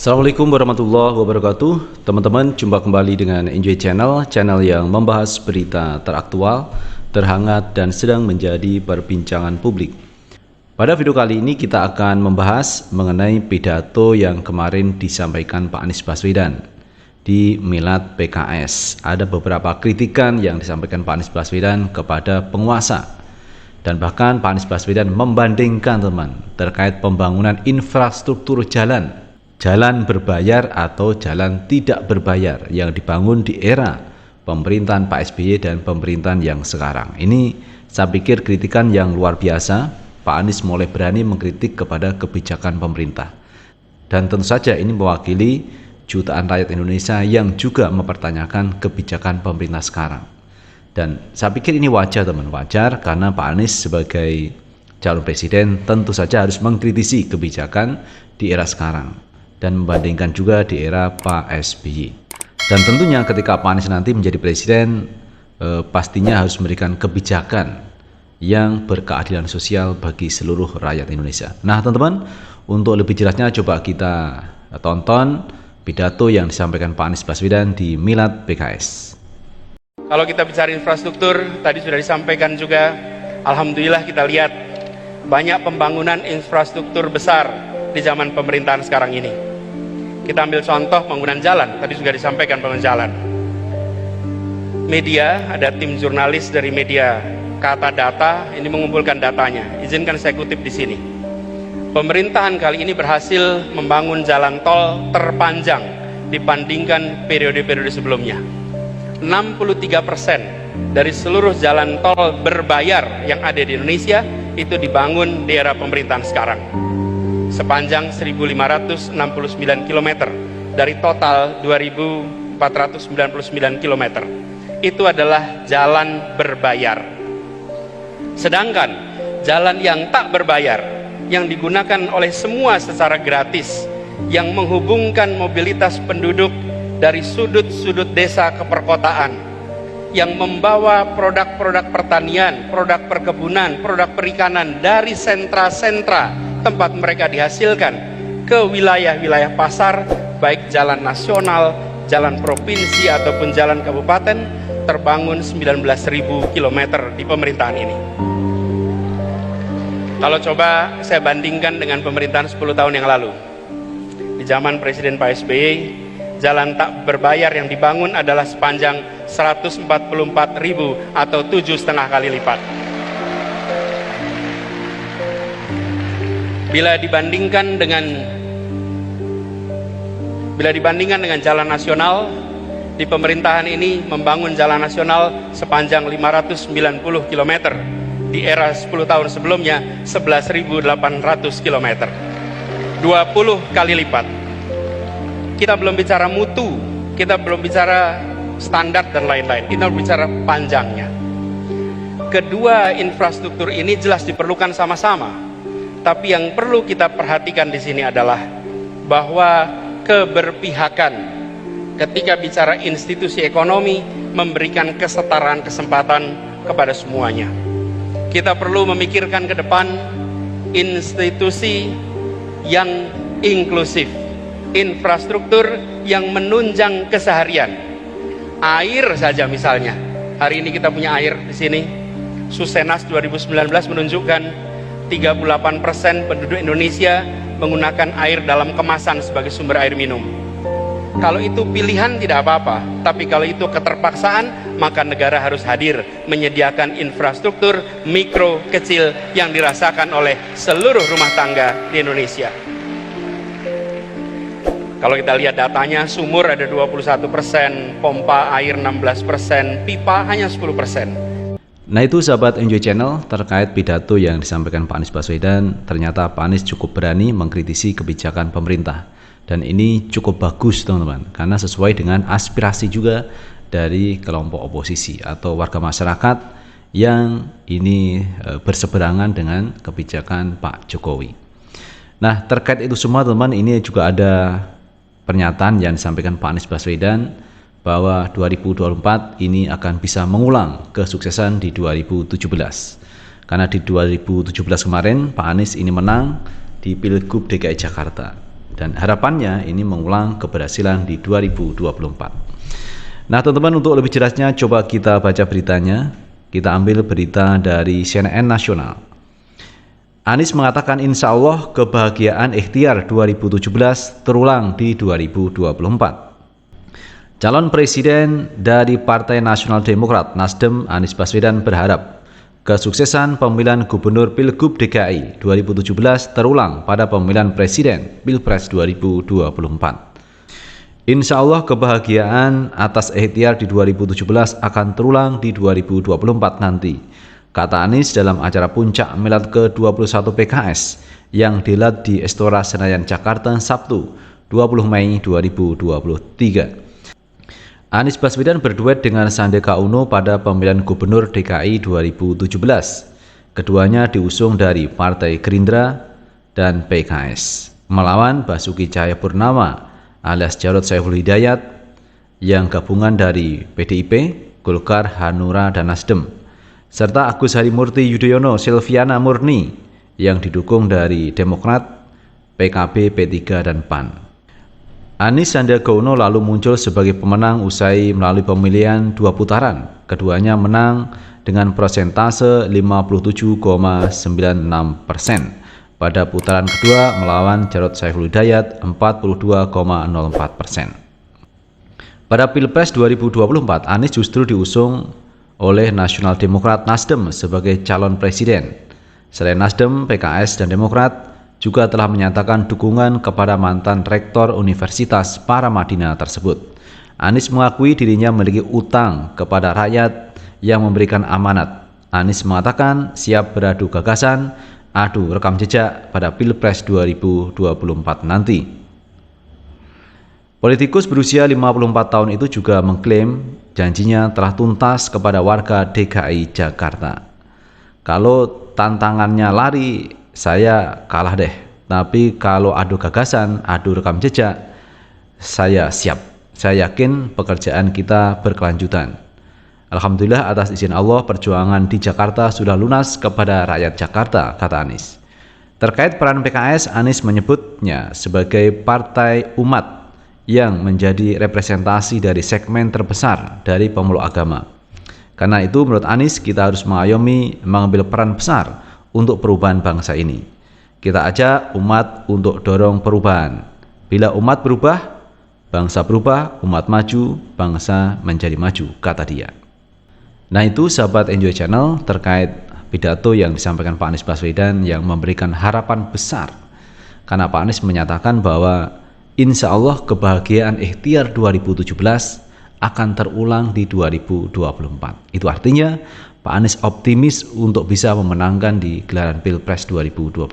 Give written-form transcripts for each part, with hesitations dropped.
Assalamualaikum warahmatullahi wabarakatuh. Teman-teman, jumpa kembali dengan Enjoy Channel, channel yang membahas berita teraktual, terhangat, dan sedang menjadi perbincangan publik. Pada video kali ini kita akan membahas mengenai pidato yang kemarin disampaikan Pak Anies Baswedan di Milad PKS. Ada beberapa kritikan yang disampaikan Pak Anies Baswedan kepada penguasa. Dan bahkan Pak Anies Baswedan membandingkan teman terkait pembangunan infrastruktur jalan berbayar atau jalan tidak berbayar yang dibangun di era pemerintahan Pak SBY dan pemerintahan yang sekarang. Ini saya pikir kritikan yang luar biasa. Pak Anies mulai berani mengkritik kepada kebijakan pemerintah. Dan tentu saja ini mewakili jutaan rakyat Indonesia yang juga mempertanyakan kebijakan pemerintah sekarang. Dan saya pikir ini wajar teman, wajar karena Pak Anies sebagai calon presiden tentu saja harus mengkritisi kebijakan di era sekarang dan membandingkan juga di era Pak SBY. Dan tentunya ketika Pak Anies nanti menjadi presiden, pastinya harus memberikan kebijakan yang berkeadilan sosial bagi seluruh rakyat Indonesia. Nah teman-teman, untuk lebih jelasnya coba kita tonton pidato yang disampaikan Pak Anies Baswedan di Milad PKS. Kalau kita bicara infrastruktur, tadi sudah disampaikan juga, alhamdulillah kita lihat banyak pembangunan infrastruktur besar di zaman pemerintahan sekarang ini. Kita ambil contoh pembangunan jalan, tadi juga disampaikan pembangunan jalan. Media, ada tim jurnalis dari media Kata Data, ini mengumpulkan datanya. Izinkan saya kutip di sini. Pemerintahan kali ini berhasil membangun jalan tol terpanjang dibandingkan periode-periode sebelumnya. 63% dari seluruh jalan tol berbayar yang ada di Indonesia itu dibangun di era pemerintahan sekarang. Sepanjang 1.569 km dari total 2.499 km. Itu adalah jalan berbayar. Sedangkan jalan yang tak berbayar, yang digunakan oleh semua secara gratis, yang menghubungkan mobilitas penduduk dari sudut-sudut desa ke perkotaan, yang membawa produk-produk pertanian, produk perkebunan, produk perikanan dari sentra-sentra tempat mereka dihasilkan ke wilayah-wilayah pasar, baik jalan nasional, jalan provinsi ataupun jalan kabupaten, terbangun 19.000 km di pemerintahan ini. Kalau coba saya bandingkan dengan pemerintahan 10 tahun yang lalu, di zaman Presiden Pak SBY, jalan tak berbayar yang dibangun adalah sepanjang 144.000 atau 7,5 kali lipat. Bila dibandingkan dengan jalan nasional, di pemerintahan ini membangun jalan nasional sepanjang 590 km. Di era 10 tahun sebelumnya 11.800 km. 20 kali lipat. Kita belum bicara mutu, kita belum bicara standar dan lain-lain. Kita bicara panjangnya. Kedua infrastruktur ini jelas diperlukan sama-sama. Tapi yang perlu kita perhatikan di sini adalah bahwa keberpihakan ketika bicara institusi ekonomi memberikan kesetaraan kesempatan kepada semuanya. Kita perlu memikirkan ke depan institusi yang inklusif, infrastruktur yang menunjang keseharian. Air saja misalnya. Hari ini kita punya air di sini. Susenas 2019 menunjukkan 38% penduduk Indonesia menggunakan air dalam kemasan sebagai sumber air minum. Kalau itu pilihan tidak apa-apa, tapi kalau itu keterpaksaan, maka negara harus hadir menyediakan infrastruktur mikro kecil yang dirasakan oleh seluruh rumah tangga di Indonesia. Kalau kita lihat datanya, sumur ada 21%, pompa air 16%, pipa hanya 10%. Nah itu sahabat Enjoy Channel terkait pidato yang disampaikan Pak Anies Baswedan. Ternyata Pak Anies cukup berani mengkritisi kebijakan pemerintah. Dan ini cukup bagus teman-teman, karena sesuai dengan aspirasi juga dari kelompok oposisi atau warga masyarakat yang ini berseberangan dengan kebijakan Pak Jokowi. Nah terkait itu semua teman-teman, ini juga ada pernyataan yang disampaikan Pak Anies Baswedan bahwa 2024 ini akan bisa mengulang kesuksesan di 2017. Karena di 2017 kemarin Pak Anies ini menang di Pilgub DKI Jakarta. dan harapannya ini mengulang keberhasilan di 2024. Nah teman-teman, untuk lebih jelasnya coba kita baca beritanya. Kita ambil berita dari CNN Nasional. Anies mengatakan insya Allah kebahagiaan ikhtiar 2017 terulang di 2024. Calon Presiden dari Partai Nasional Demokrat Nasdem Anies Baswedan berharap kesuksesan pemilihan Gubernur Pilgub DKI 2017 terulang pada pemilihan Presiden Pilpres 2024. Insya Allah kebahagiaan atas ikhtiar di 2017 akan terulang di 2024 nanti, kata Anies dalam acara puncak milad ke-21 PKS yang digelar di Istora Senayan Jakarta Sabtu 20 Mei 2023. Anies Baswedan berduet dengan Sandiaga Uno pada pemilihan Gubernur DKI 2017. Keduanya diusung dari Partai Gerindra dan PKS, melawan Basuki Cahayapurnama alias Jarod Saiful Hidayat yang gabungan dari PDIP, Golkar, Hanura, dan Nasdem, serta Agus Harimurti Yudhoyono Silviana Murni yang didukung dari Demokrat, PKB, P3, dan PAN. Anies Sandiaga Uno lalu muncul sebagai pemenang usai melalui pemilihan 2 putaran. Keduanya menang dengan persentase 57,96% pada putaran kedua melawan Jarod Saiful Hidayat 42,04%. Pada Pilpres 2024, Anies justru diusung oleh Nasional Demokrat Nasdem sebagai calon presiden. Selain Nasdem, PKS, dan Demokrat juga telah menyatakan dukungan kepada mantan rektor Universitas Paramadina tersebut. Anies mengakui dirinya memiliki utang kepada rakyat yang memberikan amanat. Anies mengatakan siap beradu gagasan, adu rekam jejak pada Pilpres 2024 nanti. Politikus berusia 54 tahun itu juga mengklaim janjinya telah tuntas kepada warga DKI Jakarta. Kalau tantangannya lari, saya kalah deh, tapi kalau adu gagasan, adu rekam jejak, saya siap. Saya yakin pekerjaan kita berkelanjutan. Alhamdulillah atas izin Allah perjuangan di Jakarta sudah lunas kepada rakyat Jakarta, kata Anies. Terkait peran PKS, Anies menyebutnya sebagai partai umat yang menjadi representasi dari segmen terbesar dari pemeluk agama. Karena itu menurut Anies kita harus mengayomi mengambil peran besar untuk perubahan bangsa ini. Kita ajak umat untuk dorong perubahan. Bila umat berubah, bangsa berubah, umat maju, bangsa menjadi maju, kata dia. Nah itu sahabat Enjoy Channel terkait pidato yang disampaikan Pak Anies Baswedan yang memberikan harapan besar. Karena Pak Anies menyatakan bahwa insya Allah kebahagiaan ikhtiar 2017 akan terulang di 2024. Itu artinya Pak Anies optimis untuk bisa memenangkan di gelaran Pilpres 2024.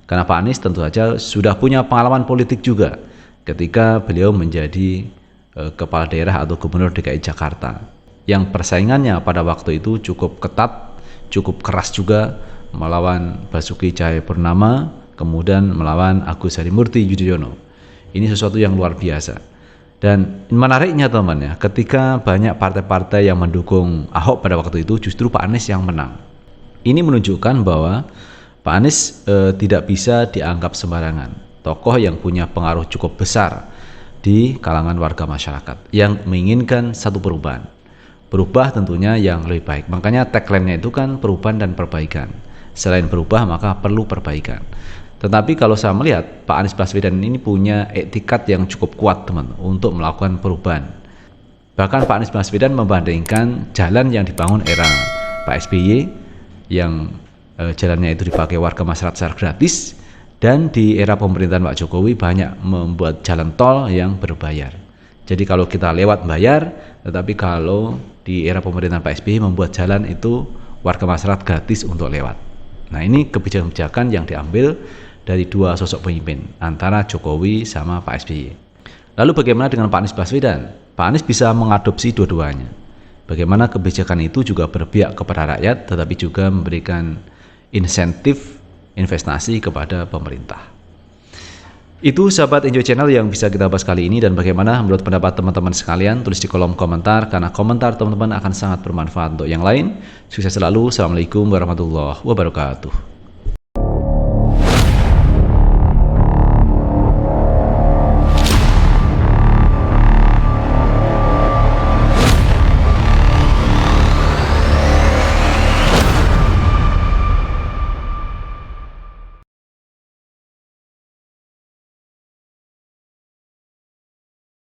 Karena Pak Anies tentu saja sudah punya pengalaman politik juga ketika beliau menjadi kepala daerah atau gubernur DKI Jakarta. Yang persaingannya pada waktu itu cukup ketat, cukup keras juga, melawan Basuki Cahayapurnama, kemudian melawan Agus Harimurti Yudhoyono. Ini sesuatu yang luar biasa. Dan menariknya teman ya, ketika banyak partai-partai yang mendukung Ahok pada waktu itu, justru Pak Anies yang menang. Ini menunjukkan bahwa Pak Anies tidak bisa dianggap sembarangan. Tokoh yang punya pengaruh cukup besar di kalangan warga masyarakat yang menginginkan satu perubahan. Berubah tentunya yang lebih baik. Makanya tagline-nya itu kan perubahan dan perbaikan. Selain berubah maka perlu perbaikan. Tetapi kalau saya melihat Pak Anies Baswedan ini punya etikat yang cukup kuat teman untuk melakukan perubahan. Bahkan Pak Anies Baswedan membandingkan jalan yang dibangun era Pak SBY yang jalannya itu dipakai warga masyarakat secara gratis, dan di era pemerintahan Pak Jokowi banyak membuat jalan tol yang berbayar. Jadi kalau kita lewat bayar, tetapi kalau di era pemerintahan Pak SBY membuat jalan itu warga masyarakat gratis untuk lewat. Nah ini kebijakan-kebijakan yang diambil dari dua sosok pemimpin antara Jokowi sama Pak SBY. Lalu bagaimana dengan Pak Anies Baswedan? Pak Anies bisa mengadopsi dua-duanya. Bagaimana kebijakan itu juga berpihak kepada rakyat tetapi juga memberikan insentif investasi kepada pemerintah. Itu sahabat Enjoy Channel yang bisa kita bahas kali ini, dan bagaimana menurut pendapat teman-teman sekalian, tulis di kolom komentar karena komentar teman-teman akan sangat bermanfaat untuk yang lain. Sukses selalu. Assalamualaikum warahmatullahi wabarakatuh.